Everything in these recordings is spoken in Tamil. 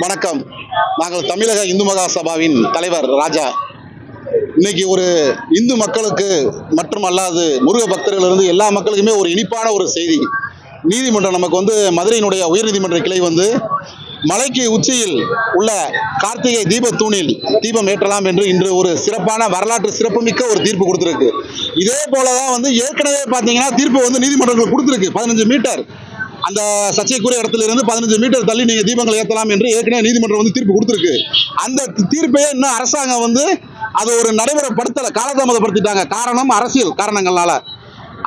வணக்கம். நாங்கள் தமிழக இந்து மகா சபாவின் தலைவர் ராஜா. இன்னைக்கு ஒரு இந்து மக்களுக்கு மற்றும் அல்லாது முருக பக்தர்களிலிருந்து எல்லா மக்களுக்குமே ஒரு இனிப்பான ஒரு செய்தி. நீதிமன்றம் நமக்கு மதுரையினுடைய உயர்நீதிமன்ற கிளை மலைக்கு உச்சியில் உள்ள கார்த்திகை தீபத்தூணில் தீபம் ஏற்றலாம் என்று இன்று ஒரு சிறப்பான வரலாற்று சிறப்புமிக்க ஒரு தீர்ப்பு கொடுத்திருக்கு. இதே போலதான் ஏற்கனவே பார்த்தீங்கன்னா தீர்ப்பு நீதிமன்றங்கள் கொடுத்திருக்கு. 15 மீட்டர் அந்த சர்ச்சைக்குரிய இடத்துல இருந்து 15 மீட்டர் தள்ளி நீங்க தீபங்களை ஏற்றலாம் என்று ஏற்கனவே நீதிமன்றம் தீர்ப்பு கொடுத்திருக்கு. அந்த தீர்ப்பையே இன்னும் அரசாங்கம் அது ஒரு நடைமுறைப்படுத்தல, காலதாமதப்படுத்திட்டாங்க. காரணம் அரசியல் காரணங்களால.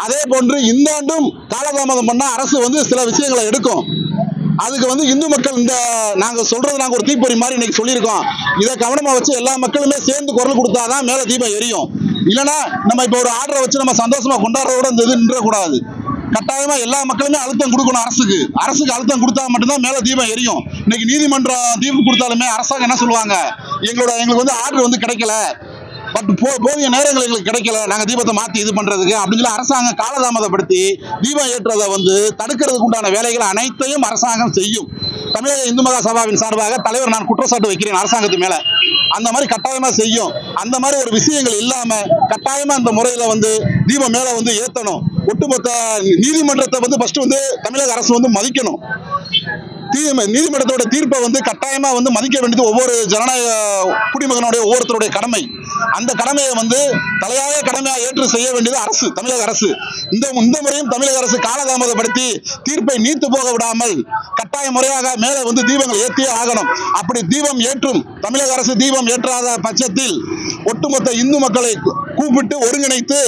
அதே போன்று இந்த ஆண்டும் காலதாமதம் பண்ண அரசு சில விஷயங்களை எடுக்கும். அதுக்கு இந்து மக்கள் நாங்க ஒரு தீப்பொறி மாதிரி இன்னைக்கு சொல்லியிருக்கோம். இதை கவனமா வச்சு எல்லா மக்களுமே சேர்ந்து குரல் கொடுத்தாதான் மேல தீபம் எரியும். இல்லைன்னா நம்ம இப்ப ஒரு ஆர்டரை வச்சு நம்ம சந்தோஷமா கொண்டாடுறதோட இந்த இது நின்றக்கூடாது. கட்டாயமா எல்லா மக்களுமே அழுத்தம் கொடுக்கணும். அரசுக்கு அழுத்தம் கொடுத்தா மட்டும்தான் மேல தீபம் எரியும். இன்னைக்கு நீதிமன்றம் தீர்ப்பு கொடுத்தாலுமே அரசாங்கம் என்ன சொல்லுவாங்க, எங்களுக்கு ஆர்டர் கிடைக்கல, பட் போதிய நேரங்கள் எங்களுக்கு கிடைக்கல, நாங்க தீபத்தை மாத்தி இது பண்றதுக்கு அப்படின்னு சொல்லி அரசாங்கம் காலதாமதப்படுத்தி தீபம் ஏற்றதை தடுக்கிறதுக்கு உண்டான வேலைகள் அனைத்தையும் அரசாங்கம் செய்யும். தமிழக இந்து மகா சபாவின் சார்பாக தலைவர் நான் குற்றச்சாட்டு வைக்கிறேன் அரசாங்கத்து மேல. அந்த மாதிரி கட்டாயமா செய்யும். அந்த மாதிரி ஒரு விஷயங்கள் இல்லாம கட்டாயமா அந்த முறையில தீபம் மேல ஏத்தணும். ஒட்டுமொத்த நீதிமன்றத்தை ஃபர்ஸ்ட் தமிழக அரசு மதிக்கணும். நீதிமன்றத்தோட தீர்ப்பை கட்டாயமா மதிக்க வேண்டியது ஒவ்வொரு ஜனநாயக குடிமகனுடைய ஒவ்வொருத்தருடைய கடமை. அந்த கடமையை தலையாய கடமையாக ஏற்று செய்ய வேண்டியது அரசு, தமிழக அரசு. இந்த முறையும் தமிழக அரசு காலதாமதப்படுத்தி தீர்ப்பை நீத்து போக விடாமல் கட்டாய முறையாக மேலே தீபங்கள் ஏற்றியே ஆகணும். அப்படி தீபம் ஏற்றும் தமிழக அரசு தீபம் ஏற்றாத பட்சத்தில் ஒட்டுமொத்த இந்து மக்களை கூப்பிட்டு ஒருங்கிணைத்து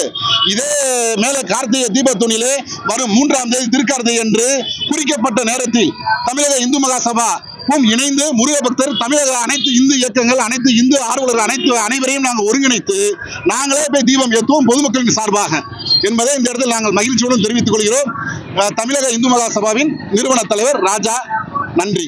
இதே மேலே கார்த்திகை தீபத்தூணிலே வரும் 3ஆம் தேதி திருக்கார்த்திகை என்று குறிக்கப்பட்ட நேரத்தில் தமிழக இந்து மகா சபா இணைந்து முருக பக்தர், தமிழக அனைத்து இந்து இயக்கங்கள், அனைத்து இந்து ஆர்வலர்கள் அனைவரையும் நாங்கள் ஒருங்கிணைத்து நாங்களே போய் தீபம் ஏற்றுவோம் பொதுமக்களின் சார்பாக என்பதை இந்த இடத்தில் நாங்கள் மகிழ்ச்சியுடன் தெரிவித்துக் கொள்கிறோம். தமிழக இந்து மகா சபாவின் நிறுவன தலைவர் ராஜா. நன்றி.